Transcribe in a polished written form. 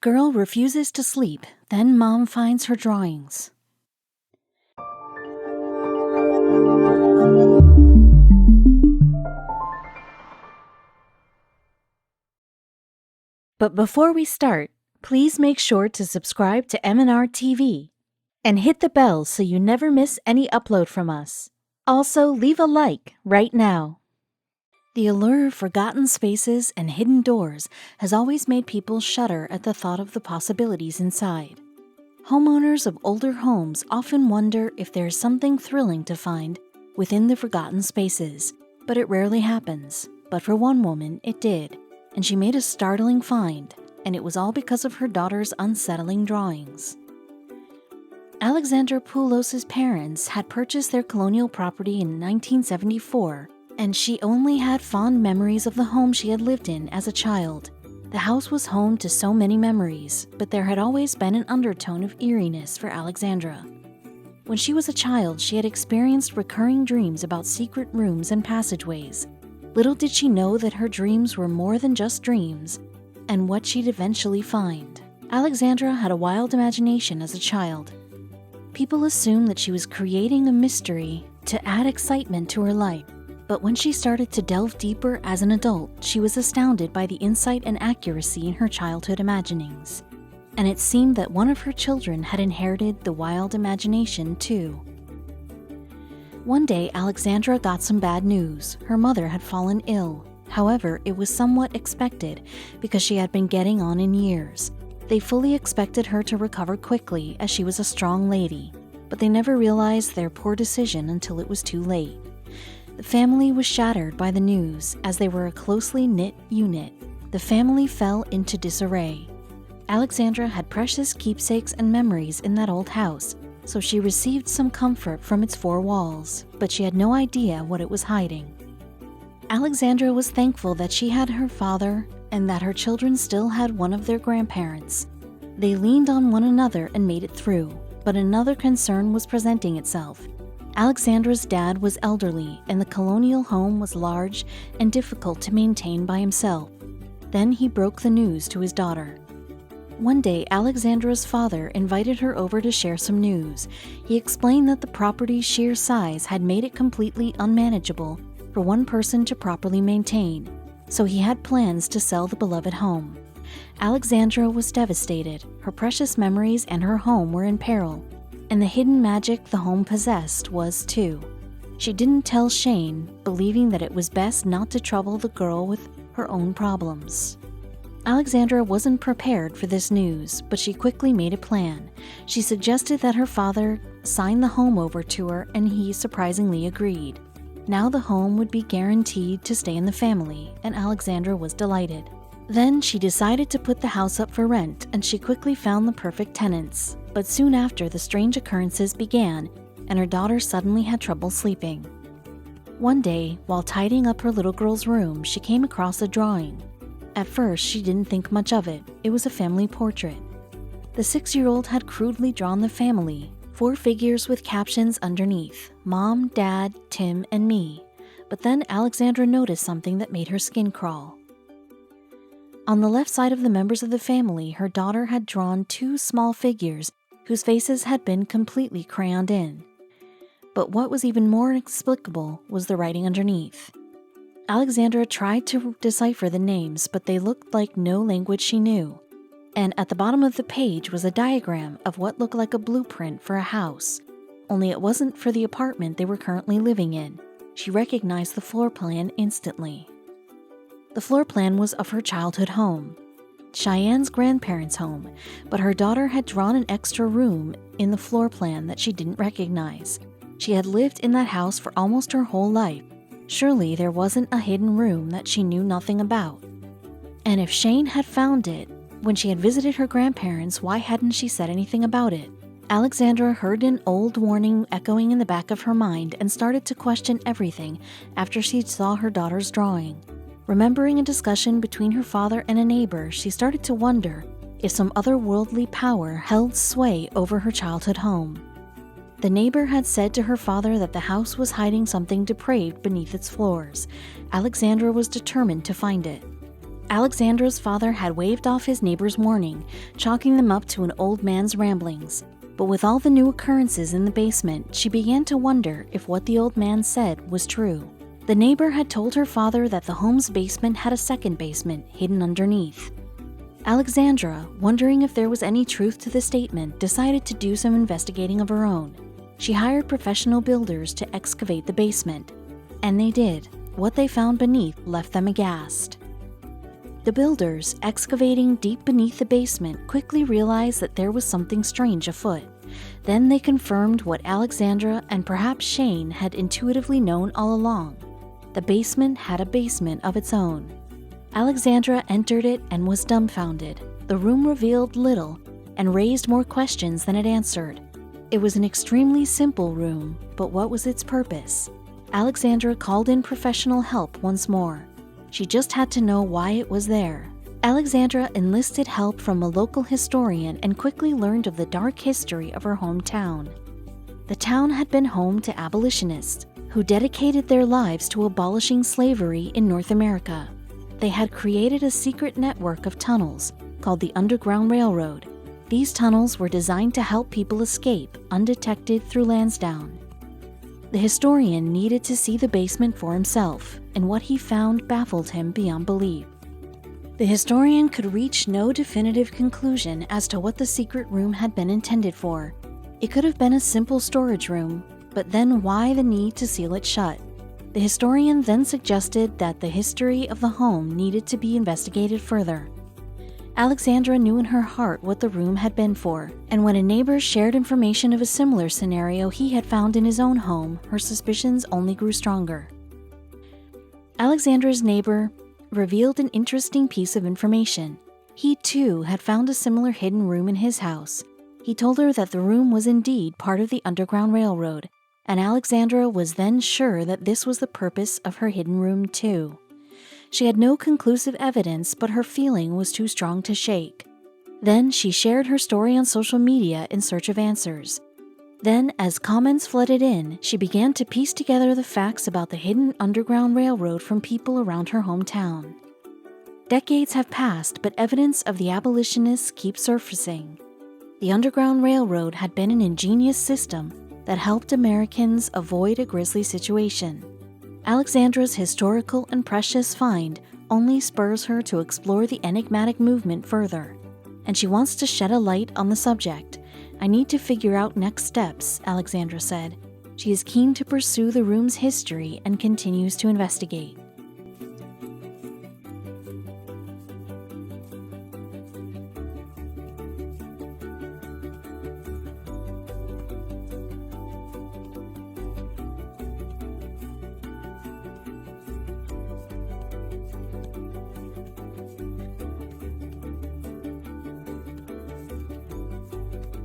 Girl refuses to sleep, then mom finds her drawings. But before we start, please make sure to subscribe to m&rtv and hit the bell so you never miss any upload from us. Also, leave a like right now. The allure of forgotten spaces and hidden doors has always made people shudder at the thought of the possibilities inside. Homeowners of older homes often wonder if there is something thrilling to find within the forgotten spaces, but it rarely happens. But for one woman, it did, and she made a startling find, and it was all because of her daughter's unsettling drawings. Alexandra Poulos's parents had purchased their colonial property in 1974, and she only had fond memories of the home she had lived in as a child. The house was home to so many memories, but there had always been an undertone of eeriness for Alexandra. When she was a child, she had experienced recurring dreams about secret rooms and passageways. Little did she know that her dreams were more than just dreams, and what she'd eventually find. Alexandra had a wild imagination as a child. People assumed that she was creating a mystery to add excitement to her life. But when she started to delve deeper as an adult, she was astounded by the insight and accuracy in her childhood imaginings. And it seemed that one of her children had inherited the wild imagination too. One day, Alexandra got some bad news. Her mother had fallen ill. However, it was somewhat expected because she had been getting on in years. They fully expected her to recover quickly as she was a strong lady, but they never realized their poor decision until it was too late. The family was shattered by the news as they were a closely knit unit. The family fell into disarray. Alexandra had precious keepsakes and memories in that old house, so she received some comfort from its four walls, but she had no idea what it was hiding. Alexandra was thankful that she had her father and that her children still had one of their grandparents. They leaned on one another and made it through, but another concern was presenting itself. Alexandra's dad was elderly, and the colonial home was large and difficult to maintain by himself. Then he broke the news to his daughter. One day, Alexandra's father invited her over to share some news. He explained that the property's sheer size had made it completely unmanageable for one person to properly maintain, so he had plans to sell the beloved home. Alexandra was devastated. Her precious memories and her home were in peril, and the hidden magic the home possessed was too. She didn't tell Shane, believing that it was best not to trouble the girl with her own problems. Alexandra wasn't prepared for this news, but she quickly made a plan. She suggested that her father sign the home over to her, and he surprisingly agreed. Now the home would be guaranteed to stay in the family, and Alexandra was delighted. Then she decided to put the house up for rent, and she quickly found the perfect tenants. But soon after, the strange occurrences began, and her daughter suddenly had trouble sleeping. One day, while tidying up her little girl's room, she came across a drawing. At first, she didn't think much of it. It was a family portrait. The 6-year-old had crudely drawn the family, 4 figures with captions underneath: Mom, Dad, Tim, and me. But then Alexandra noticed something that made her skin crawl. On the left side of the members of the family, her daughter had drawn 2 small figures whose faces had been completely crayoned in. But what was even more inexplicable was the writing underneath. Alexandra tried to decipher the names, but they looked like no language she knew. And at the bottom of the page was a diagram of what looked like a blueprint for a house, only it wasn't for the apartment they were currently living in. She recognized the floor plan instantly. The floor plan was of her childhood home, Cheyenne's grandparents' home, but her daughter had drawn an extra room in the floor plan that she didn't recognize. She had lived in that house for almost her whole life. Surely there wasn't a hidden room that she knew nothing about. And if Shane had found it when she had visited her grandparents, why hadn't she said anything about it? Alexandra heard an old warning echoing in the back of her mind and started to question everything after she saw her daughter's drawing. Remembering a discussion between her father and a neighbor, she started to wonder if some otherworldly power held sway over her childhood home. The neighbor had said to her father that the house was hiding something depraved beneath its floors. Alexandra was determined to find it. Alexandra's father had waved off his neighbor's warning, chalking them up to an old man's ramblings. But with all the new occurrences in the basement, she began to wonder if what the old man said was true. The neighbor had told her father that the home's basement had a second basement hidden underneath. Alexandra, wondering if there was any truth to the statement, decided to do some investigating of her own. She hired professional builders to excavate the basement. And they did. What they found beneath left them aghast. The builders, excavating deep beneath the basement, quickly realized that there was something strange afoot. Then they confirmed what Alexandra and perhaps Shane had intuitively known all along. The basement had a basement of its own. Alexandra entered it and was dumbfounded. The room revealed little and raised more questions than it answered. It was an extremely simple room, but what was its purpose? Alexandra called in professional help once more. She just had to know why it was there. Alexandra enlisted help from a local historian and quickly learned of the dark history of her hometown. The town had been home to abolitionists who dedicated their lives to abolishing slavery in North America. They had created a secret network of tunnels called the Underground Railroad. These tunnels were designed to help people escape undetected through Lansdowne. The historian needed to see the basement for himself, and what he found baffled him beyond belief. The historian could reach no definitive conclusion as to what the secret room had been intended for. It could have been a simple storage room, but then why the need to seal it shut? The historian then suggested that the history of the home needed to be investigated further. Alexandra knew in her heart what the room had been for, and when a neighbor shared information of a similar scenario he had found in his own home, her suspicions only grew stronger. Alexandra's neighbor revealed an interesting piece of information. He, too, had found a similar hidden room in his house. He told her that the room was indeed part of the Underground Railroad, and Alexandra was then sure that this was the purpose of her hidden room, too. She had no conclusive evidence, but her feeling was too strong to shake. Then she shared her story on social media in search of answers. Then, as comments flooded in, she began to piece together the facts about the hidden Underground Railroad from people around her hometown. Decades have passed, but evidence of the abolitionists keeps surfacing. The Underground Railroad had been an ingenious system that helped Americans avoid a grisly situation. Alexandra's historical and precious find only spurs her to explore the enigmatic movement further, and she wants to shed a light on the subject. "I need to figure out next steps," Alexandra said. She is keen to pursue the room's history and continues to investigate.